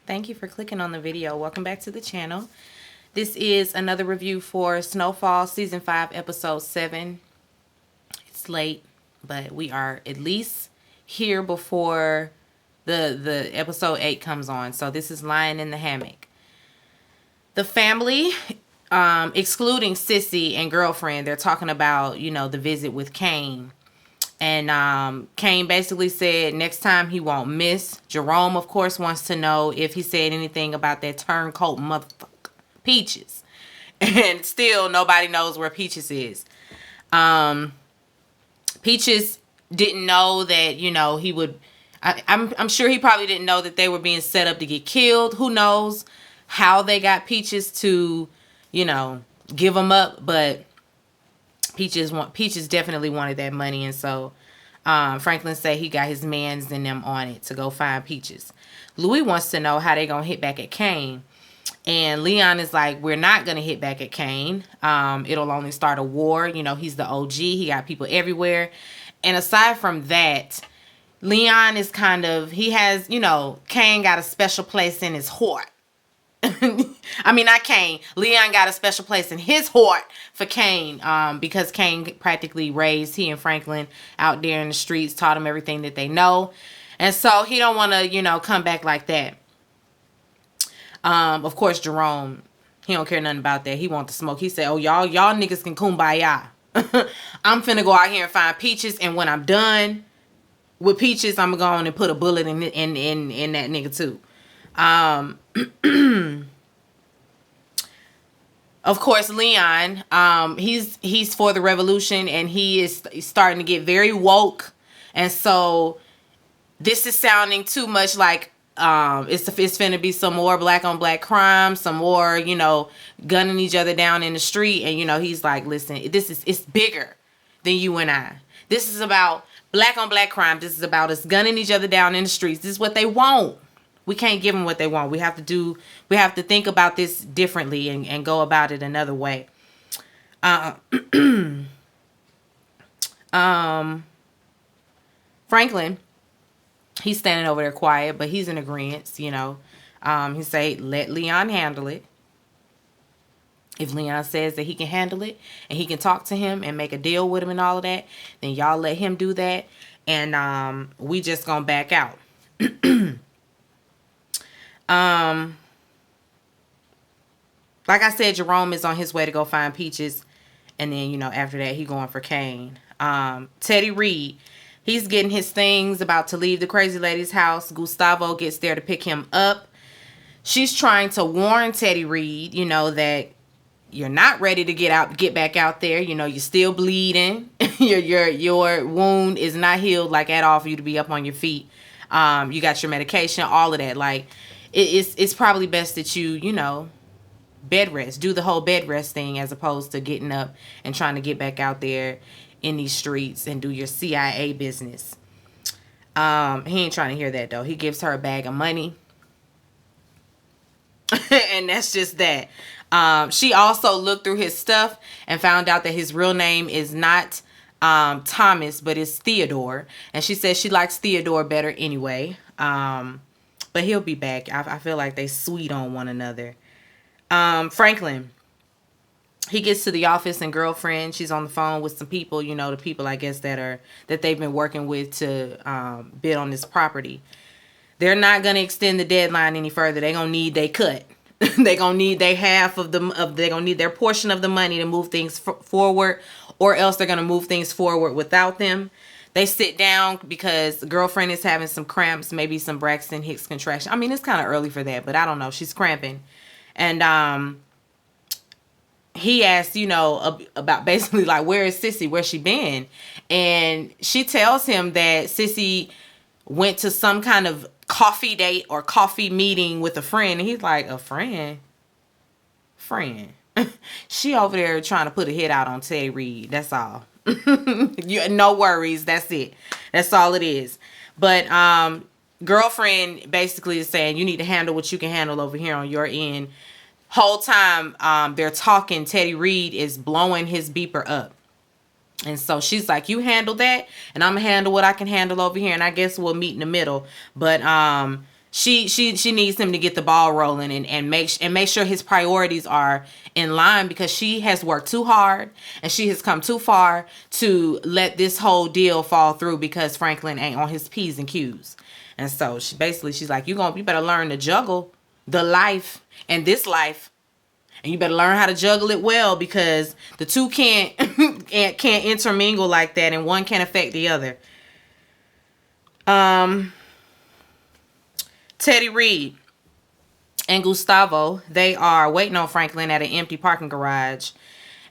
Thank you for clicking on the video. Welcome back to the channel. This is another review for Snowfall Season 5, Episode 7. It's late, but we are at least here before the Episode 8 comes on. So this is Lying in the Hammock. The family, excluding Sissy and girlfriend, they're talking about, the visit with Kane. And Kane basically said next time he won't miss. Jerome, of course, wants to know if he said anything about that turncoat motherfucker, Peaches. And still nobody knows where Peaches is. Peaches didn't know that, he would... I'm sure he probably didn't know that they were being set up to get killed. Who knows how they got Peaches to, give them up, but... Peaches definitely wanted that money, and so Franklin said he got his mans and them on it to go find Peaches. Louis wants to know how they gonna hit back at Kane, and Leon is like, we're not gonna hit back at Kane. It'll only start a war. He's the OG. He got people everywhere, and aside from that, Leon is he has, Kane got a special place in his heart. I mean, not Kane. Leon got a special place in his heart for Kane, because Kane practically raised he and Franklin out there in the streets, taught him everything that they know, and so he don't want to, come back like that. Of course, Jerome, he don't care nothing about that. He want the smoke. He said, "Oh, y'all niggas can kumbaya. I'm finna go out here and find Peaches, and when I'm done with Peaches, I'm gonna go on and put a bullet in that nigga too." Of course, Leon, he's for the revolution, and he's starting to get very woke, and so this is sounding too much like it's finna be some more black on black crime, some more gunning each other down in the street, and he's like, listen, it's bigger than you and I. This is about black on black crime. This is about us gunning each other down in the streets. This is what they want. We can't give them what they want. We have to think about this differently and go about it another way. Franklin, he's standing over there quiet, but he's in agreement, He say, let Leon handle it. If Leon says that he can handle it and he can talk to him and make a deal with him and all of that, then y'all let him do that. And we just gonna back out. Like I said, Jerome is on his way to go find Peaches, and then after that he going for Kane. Teddy Reed, he's getting his things, about to leave the crazy lady's house. Gustavo gets there to pick him up. She's trying to warn Teddy Reed, that you're not ready to get back out there. You're still bleeding. your wound is not healed like at all for you to be up on your feet. You got your medication, all of that. Like, it's probably best that you, bed rest. Do the whole bed rest thing as opposed to getting up and trying to get back out there in these streets and do your CIA business. He ain't trying to hear that, though. He gives her a bag of money. And that's just that. She also looked through his stuff and found out that his real name is not Thomas, but it's Theodore. And she says she likes Theodore better anyway. But he'll be back. I feel like they sweet on one another. Franklin, he gets to the office, and girlfriend, she's on the phone with some people, the people I guess that they've been working with to bid on this property. They're not going to extend the deadline any further. They're going to need their cut. They're going to need their they're going to need their portion of the money to move things forward, or else they're going to move things forward without them. They sit down because the girlfriend is having some cramps, maybe some Braxton Hicks contraction. I mean, it's kind of early for that, but I don't know. She's cramping. And he asked, about basically like, where is Sissy? Where's she been? And she tells him that Sissy went to some kind of coffee date or coffee meeting with a friend. And he's like, a friend? Friend. She over there trying to put a hit out on Teddy Reed. That's all. No worries. That's it. That's all it is. But girlfriend basically is saying, you need to handle what you can handle over here on your end. Whole time they're talking, Teddy Reed is blowing his beeper up. And so she's like, you handle that, and I'm gonna handle what I can handle over here, and I guess we'll meet in the middle. But She needs him to get the ball rolling and make sure his priorities are in line, because she has worked too hard and she has come too far to let this whole deal fall through because Franklin ain't on his P's and Q's. And so she's like, you better learn to juggle the life and this life, and you better learn how to juggle it well, because the two can't can't intermingle like that, and one can't affect the other. Teddy Reed and Gustavo, they are waiting on Franklin at an empty parking garage.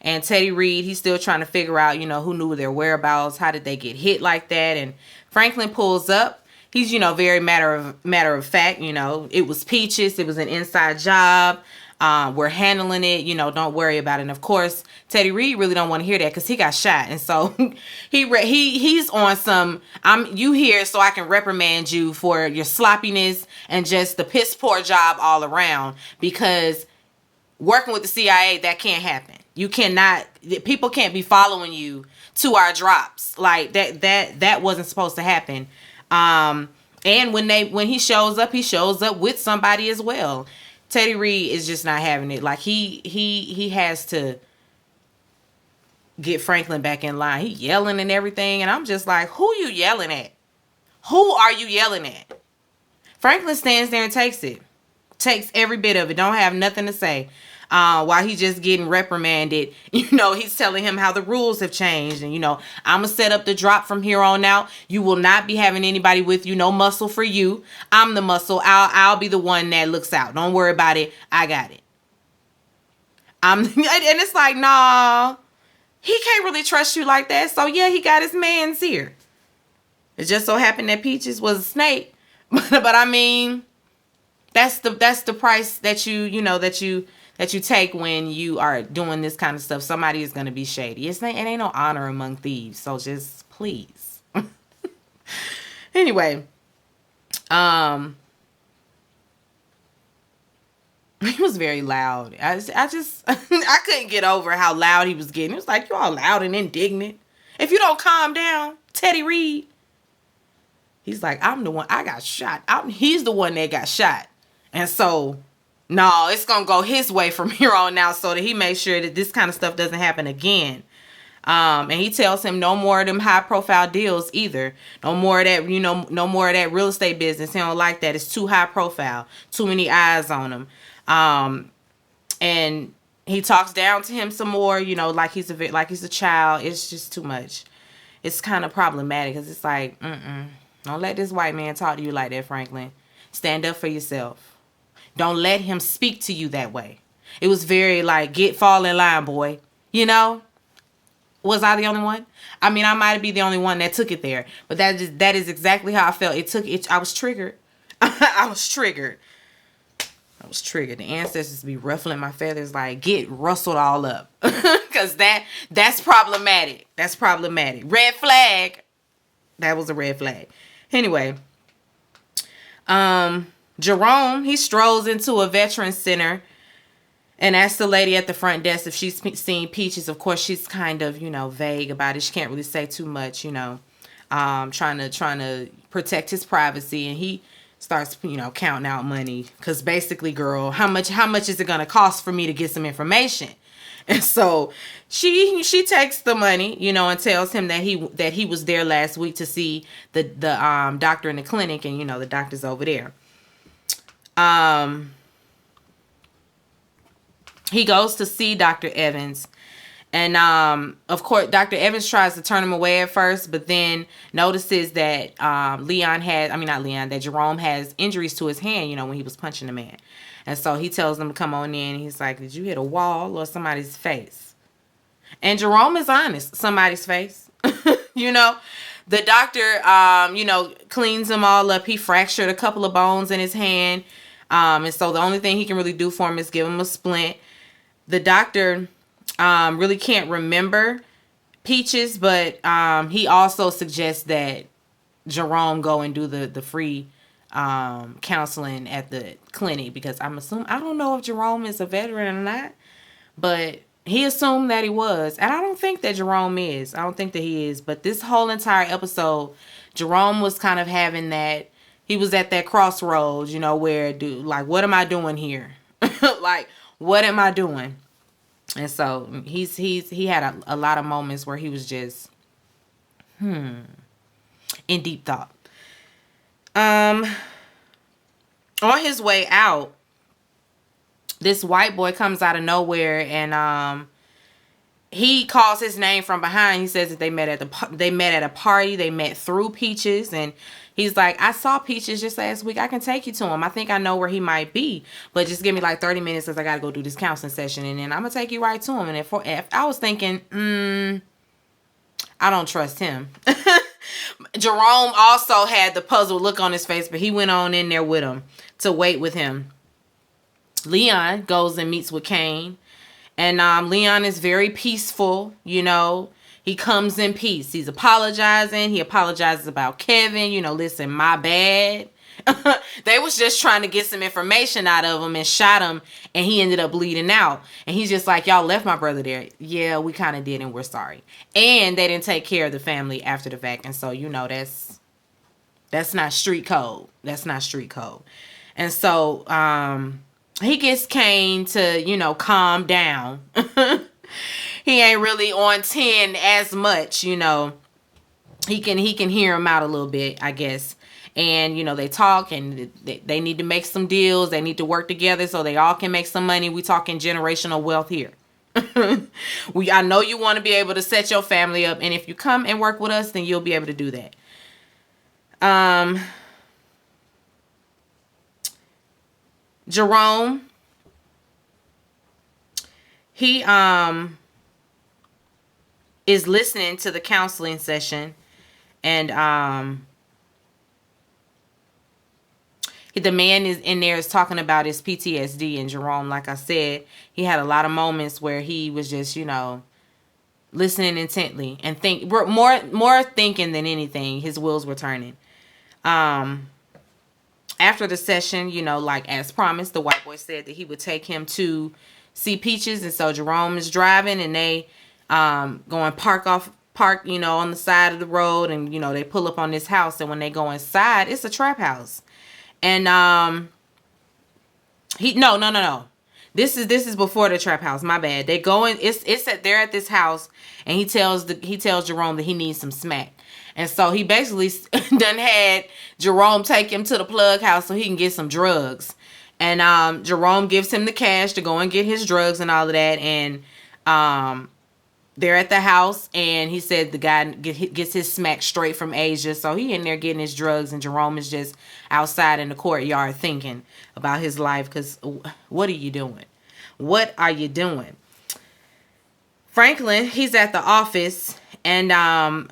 And Teddy Reed, he's still trying to figure out, who knew their whereabouts, how did they get hit like that. And Franklin pulls up. He's, very matter of fact, it was Peaches. It was an inside job. We're handling it, don't worry about it. And of course, Teddy Reed really don't want to hear that because he got shot. And so he's on some, you here so I can reprimand you for your sloppiness and just the piss poor job all around, because working with the CIA, that can't happen. You cannot, people can't be following you to our drops. Like that wasn't supposed to happen. And when he shows up with somebody as well. Teddy Reed is just not having it. Like he has to get Franklin back in line. He yelling and everything, and I'm just like, who you yelling at? Who are you yelling at? Franklin stands there and takes takes every bit of it. Don't have nothing to say. While he's just getting reprimanded, he's telling him how the rules have changed, and I'm gonna set up the drop from here on out. You will not be having anybody with you. No muscle for you. I'm the muscle. I'll be the one that looks out. Don't worry about it. I got it. And it's like, nah, he can't really trust you like that. So yeah, he got his mans here. It just so happened that Peaches was a snake, but I mean, that's the price that you take when you are doing this kind of stuff. Somebody is going to be shady. It ain't no honor among thieves. So just please. Anyway, he was very loud. I couldn't get over how loud he was getting. It was like, you're all loud and indignant. If you don't calm down, Teddy Reed. He's like, I'm the one. I got shot. He's the one that got shot. And so, no, it's going to go his way from here on out so that he makes sure that this kind of stuff doesn't happen again. And he tells him no more of them high profile deals either. No more of that, no more of that real estate business. He don't like that. It's too high profile. Too many eyes on him. And he talks down to him some more, like he's a child. It's just too much. It's kind of problematic because it's like, don't let this white man talk to you like that, Franklin. Stand up for yourself. Don't let him speak to you that way. It was very like, fall in line, boy. Was I the only one? I mean, I might be the only one that took it there, but that is exactly how I felt. I was triggered. I was triggered. The ancestors be ruffling my feathers, like, get rustled all up. Because that's problematic. Red flag. That was a red flag. Anyway, Jerome, he strolls into a veterans center and asks the lady at the front desk if she's seen Peaches. Of course, she's kind of, vague about it. She can't really say too much, trying to protect his privacy. And he starts, counting out money. Because basically, girl, how much is it going to cost for me to get some information? And so she takes the money, and tells him that he was there last week to see the doctor in the clinic, and the doctor's over there. He goes to see Dr. Evans, and of course Dr. Evans tries to turn him away at first, but then notices that that Jerome has injuries to his hand, when he was punching the man. And so he tells them to come on in. He's like, did you hit a wall or somebody's face? And Jerome is honest. Somebody's face. The doctor, cleans them all up. He fractured a couple of bones in his hand. And so the only thing he can really do for him is give him a splint. The doctor really can't remember Peaches, but he also suggests that Jerome go and do the free counseling at the clinic, because I don't know if Jerome is a veteran or not, but he assumed that he was, and I don't think that Jerome is. I don't think that he is, but this whole entire episode, Jerome was kind of having that He was at that crossroads, you know, where dude, like, what am I doing here? Like, what am I doing? And so he had a lot of moments where he was just in deep thought. On his way out, this white boy comes out of nowhere, and he calls his name from behind. He says that they met at a party. They met through Peaches, and he's like, I saw Peaches just last week. I can take you to him. I think I know where he might be, but just give me like 30 minutes because I got to go do this counseling session, and then I'm going to take you right to him. And if I was thinking, I don't trust him. Jerome also had the puzzled look on his face, but he went on in there with him to wait with him. Leon goes and meets with Kane. And Leon is very peaceful, you know. He comes in peace. He's apologizing. He apologizes about Kevin. You know, listen, my bad. They was just trying to get some information out of him and shot him. And he ended up bleeding out. And he's just like, y'all left my brother there. Yeah, we kind of did, and we're sorry. And they didn't take care of the family after the fact. And so, you know, that's not street code. That's not street code. And so, he gets Kane to, you know, calm down. He ain't really on 10 as much, you know. He can hear him out a little bit, I guess. And, you know, they talk, and they need to make some deals. They need to work together so they all can make some money. We talking generational wealth here. I know you want to be able to set your family up, and if you come and work with us, then you'll be able to do that. Jerome, he is listening to the counseling session, and the man is in there is talking about his PTSD. And Jerome, like I said, he had a lot of moments where he was just, you know, listening intently and more thinking than anything. His wheels were turning. After the session, you know, like as promised, the white boy said that he would take him to see Peaches. And so Jerome is driving, and they going park, you know, on the side of the road. And, you know, they pull up on this house. And when they go inside, it's a trap house. And no. This is before the trap house. My bad. They go in. They're at this house, and he tells Jerome that he needs some smack. And so he basically done had Jerome take him to the plug house so he can get some drugs. And Jerome gives him the cash to go and get his drugs and all of that. And they're at the house, and he said the guy gets his smack straight from Asia. So he in there getting his drugs, and Jerome is just outside in the courtyard thinking about his life. Because what are you doing? What are you doing? Franklin, he's at the office. And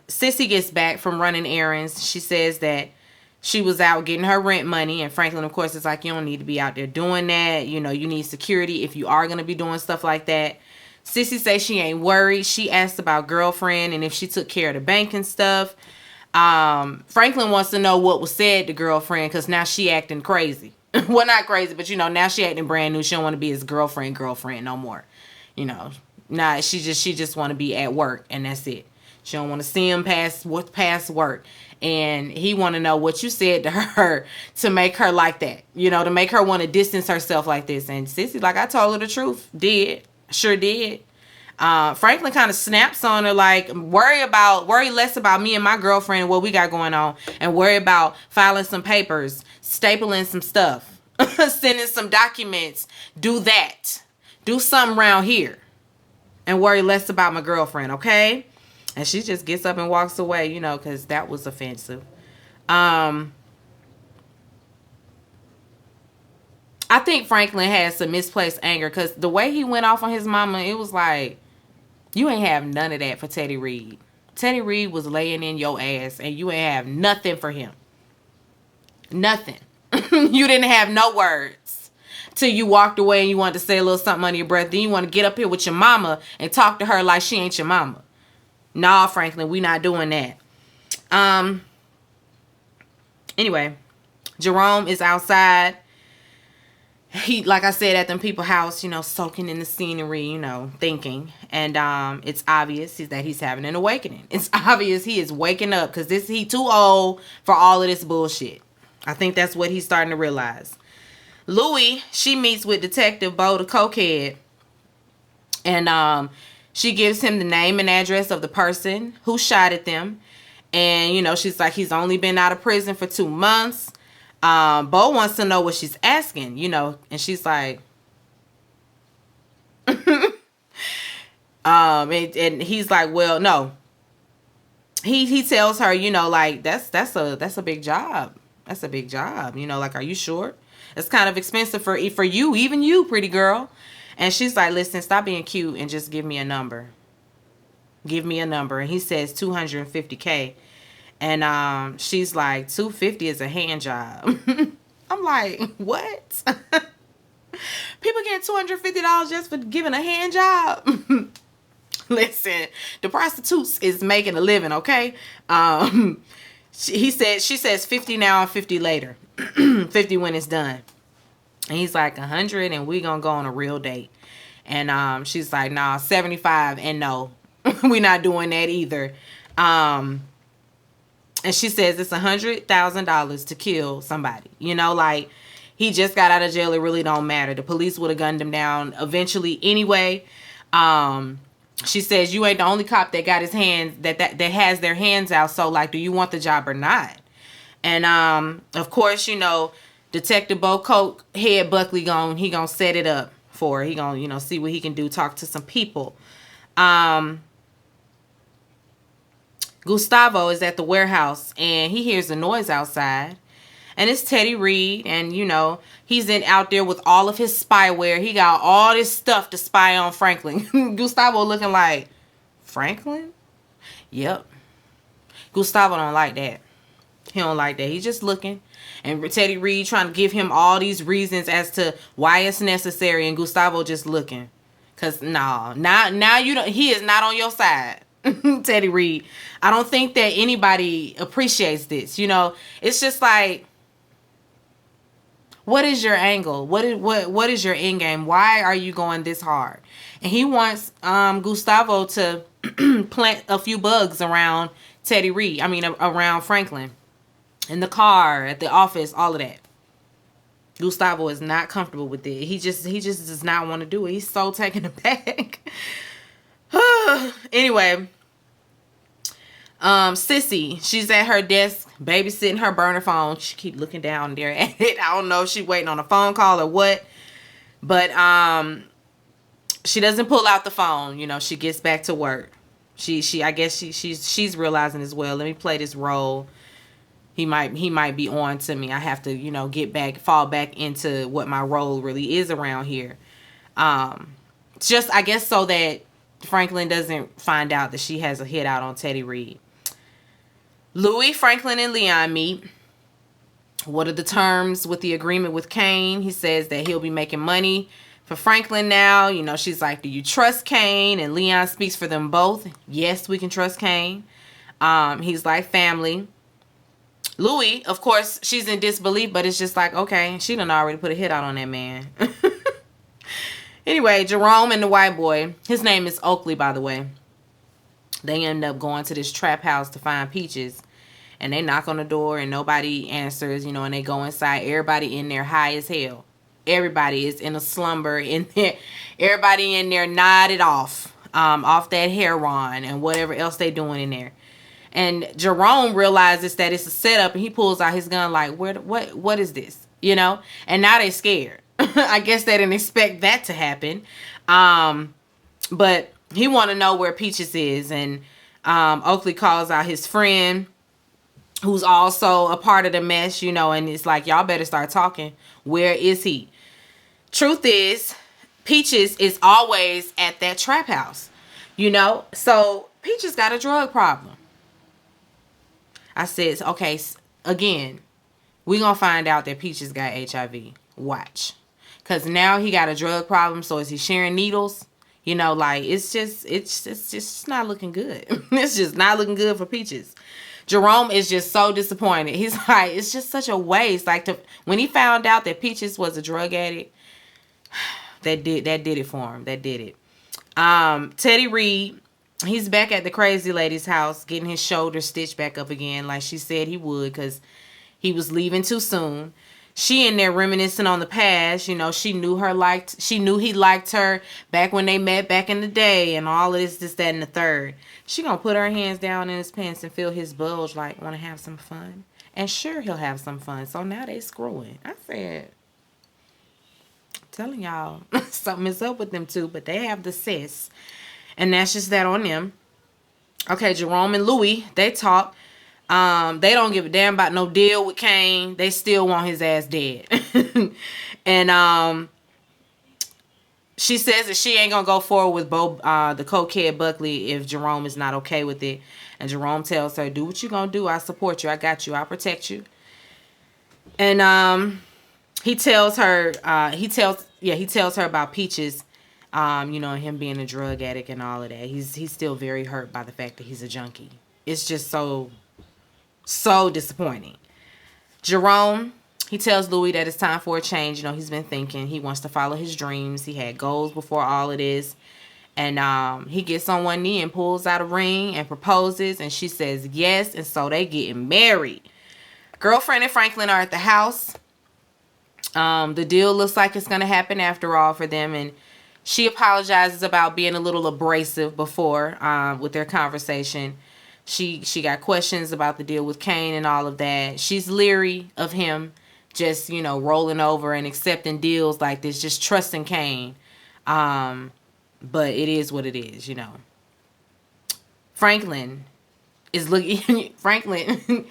Sissy gets back from running errands. She says that she was out getting her rent money. And Franklin, of course, is like, you don't need to be out there doing that. You know, you need security if you are going to be doing stuff like that. Sissy says she ain't worried. She asked about girlfriend and if she took care of the bank and stuff. Franklin wants to know what was said to girlfriend because now she acting crazy. Well, not crazy, but, you know, now she acting brand new. She don't want to be his girlfriend no more. You know, nah, she just want to be at work, and that's it. She don't want to see him past work. And he want to know what you said to her to make her like that. You know, to make her want to distance herself like this. And Sissy, like, I told her the truth. Sure did. Franklin kind of snaps on her like, worry less about me and my girlfriend and what we got going on. And worry about filing some papers, stapling some stuff, sending some documents. Do that. Do something around here. And worry less about my girlfriend, okay? And she just gets up and walks away, you know, because that was offensive. I think Franklin has some misplaced anger because the way he went off on his mama, it was like, you ain't have none of that for Teddy Reed. Teddy Reed was laying in your ass and you ain't have nothing for him. Nothing. You didn't have no words till you walked away and you wanted to say a little something under your breath. Then you want to get up here with your mama and talk to her like she ain't your mama. Nah, Franklin, we not doing that. Anyway, Jerome is outside. He, like I said, at them people's house, you know, soaking in the scenery, you know, thinking. And it's obvious that he's having an awakening. It's obvious he is waking up because he too old for all of this bullshit. I think that's what he's starting to realize. Louie, she meets with Detective Bo, the cokehead, and she gives him the name and address of the person who shot at them. And, she's like, he's only been out of prison for 2 months. Bo wants to know what she's asking, and she's like, and he's like, well, no. He tells her, like, that's a big job. That's a big job. Like, are you sure? It's kind of expensive for you, even you, pretty girl. And she's like, listen, stop being cute and just give me a number. Give me a number. And he says $250K. And she's like, $250 is a hand job. I'm like, what? People get $250 just for giving a hand job. Listen, the prostitutes is making a living, okay? She says 50 now and 50 later. 50 when it's done. And he's like, 100 and we gonna go on a real date. And she's like, nah, 75 and no. We're not doing that either. And she says it's $100,000 to kill somebody. Like, he just got out of jail. It really don't matter. The police would have gunned him down eventually anyway. She says, you ain't the only cop that got his hands, that has their hands out. So, like, do you want the job or not? And, of course, Detective Bo Coke head Buckley he gonna set it up for her. He gonna, see what he can do, talk to some people. Gustavo is at the warehouse and he hears a noise outside. And it's Teddy Reed, and he's out there with all of his spyware. He got all this stuff to spy on Franklin. Gustavo looking like, Franklin? Yep. Gustavo don't like that. He don't like that. He's just looking. And Teddy Reed trying to give him all these reasons as to why it's necessary, and Gustavo just looking. Cause now he is not on your side. Teddy Reed. I don't think that anybody appreciates this. It's just like, what is your angle? What is your end game? Why are you going this hard? And he wants Gustavo to plant a few bugs around Teddy Reed. I mean, around Franklin, in the car, at the office, all of that. Gustavo is not comfortable with it. He just does not want to do it. He's so taken aback. Anyway, Sissy, she's at her desk babysitting her burner phone. She keep looking down there at it. I don't know if she's waiting on a phone call or what, but she doesn't pull out the phone. She gets back to work. I guess she's realizing as well, let me play this role. He might be on to me. I have to fall back into what my role really is around here. Just I guess so that Franklin doesn't find out that she has a hit out on Teddy Reed. Louis, Franklin, and Leon meet. What are the terms with the agreement with Kane? He says that he'll be making money for Franklin now. She's like, do you trust Kane? And Leon speaks for them both. Yes, we can trust Kane. He's like family. Louis, of course, she's in disbelief, but it's just like, okay, she done already put a hit out on that man. Anyway, Jerome and the white boy, his name is Oakley, by the way. They end up going to this trap house to find Peaches. And they knock on the door and nobody answers, and they go inside. Everybody in there high as hell. Everybody is in a slumber in there. Everybody in there nodded off that heroin and whatever else they doing in there. And Jerome realizes that it's a setup and he pulls out his gun like, what is this? And now they scared. I guess they didn't expect that to happen. But he want to know where Peaches is. And Oakley calls out his friend who's also a part of the mess, and it's like, y'all better start talking. Where is he? Truth is, Peaches is always at that trap house, So Peaches got a drug problem. I said, okay, again, we gonna find out that Peaches got HIV. Watch. Because now he got a drug problem, so is he sharing needles? It's just not looking good. It's just not looking good for Peaches. Jerome is just so disappointed. He's like, it's just such a waste. Like, when he found out that Peaches was a drug addict, that did it for him. That did it. Teddy Reed, he's back at the crazy lady's house, getting his shoulder stitched back up again, like she said he would, because he was leaving too soon. She in there reminiscing on the past. You know, she knew he liked her back when they met back in the day and all of this, that, and the third. She gonna put her hands down in his pants and feel his bulge like, want to have some fun? And sure, he'll have some fun. So now they screwing. I said, telling y'all, something is up with them two, but they have the sis. And that's just that on them. Okay, Jerome and Louis, they talk. They don't give a damn about no deal with Kane. They still want his ass dead. And she says that she ain't gonna go forward with the cokehead Buckley if Jerome is not okay with it. And Jerome tells her, do what you gonna do. I support you. I got you. I protect you. And he tells her about Peaches, you know, him being a drug addict and all of that. He's still very hurt by the fact that he's a junkie. It's just so disappointing. Jerome, he tells Louis that it's time for a change. You know, he's been thinking. He wants to follow his dreams. He had goals before all of this. And he gets on one knee and pulls out a ring and proposes. And she says yes. And so they getting married. Girlfriend and Franklin are at the house. The deal looks like it's going to happen after all for them. And she apologizes about being a little abrasive before with their conversation. She got questions about the deal with Kane and all of that. She's leery of him just, you know, rolling over and accepting deals like this, just trusting Kane. But it is what it is, you know. Franklin is looking... Franklin...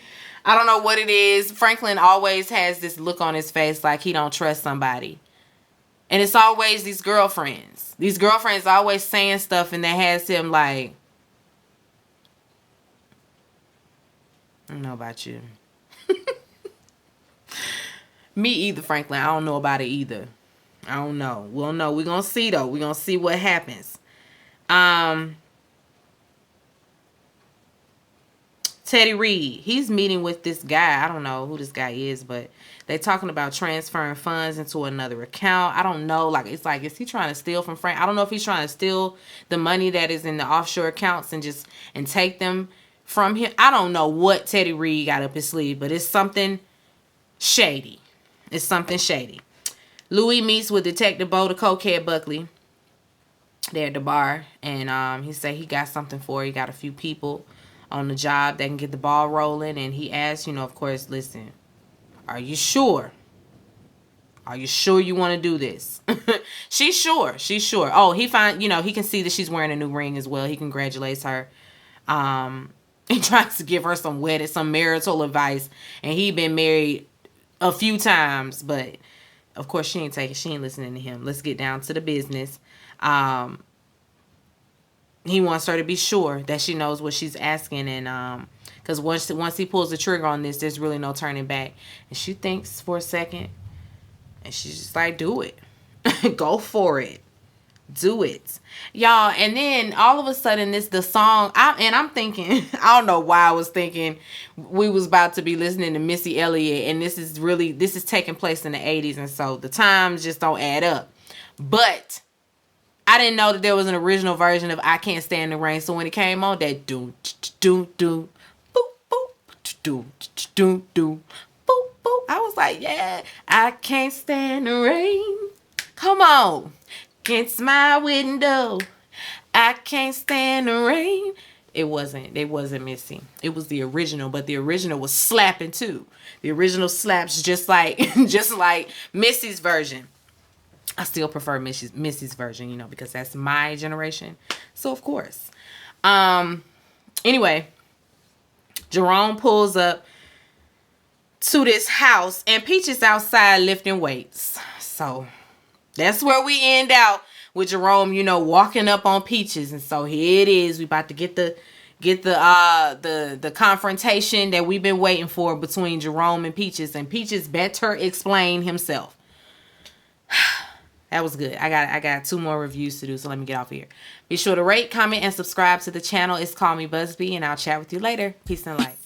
I don't know what it is. Franklin always has this look on his face like he don't trust somebody. And it's always these girlfriends. These girlfriends always saying stuff and that has him like... I don't know about you. Me either, Franklin. I don't know about it either. I don't know. We'll know. We're going to see, though. We're going to see what happens. Teddy Reed. He's meeting with this guy. I don't know who this guy is, but they're talking about transferring funds into another account. I don't know. Like, it's like, is he trying to steal from Frank? I don't know if he's trying to steal the money that is in the offshore accounts and take them from him. I don't know what Teddy Reed got up his sleeve, but it's something shady. It's something shady. Louis meets with Detective Bo, the cokehead Buckley. They're at the bar, and he said he got something for her. He got a few people on the job that can get the ball rolling, and he asked, you know, of course, listen, are you sure? Are you sure you want to do this? She's sure. She's sure. Oh, he can see that she's wearing a new ring as well. He congratulates her. He tries to give her some marital advice, and he been married a few times, but of course she ain't listening to him. Let's get down to the business. He wants her to be sure that she knows what she's asking, and because once he pulls the trigger on this, there's really no turning back. And she thinks for a second, and she's just like, do it. Go for it. Do it. Y'all, and then all of a sudden the song, I'm thinking, I don't know why I was thinking we was about to be listening to Missy Elliott, and this is taking place in the 80s, and so the times just don't add up. But I didn't know that there was an original version of I Can't Stand the Rain, so when it came on, that doom doom doom boop boop doom doom doom boop boop, I was like, yeah, I can't stand the rain. Come on. Against my window, I can't stand the rain. It wasn't Missy. It was the original, but the original was slapping too. The original slaps just like Missy's version. I still prefer Missy's version, you know, because that's my generation. So of course. Anyway, Jerome pulls up to this house and Peach is outside lifting weights. So that's where we end out with Jerome, you know, walking up on Peaches. And so here it is. We about to get the confrontation that we've been waiting for between Jerome and Peaches better explain himself. That was good. I got 2 more reviews to do, so let me get off here. Be sure to rate, comment, and subscribe to the channel. It's Call Me Busby, and I'll chat with you later. Peace and light.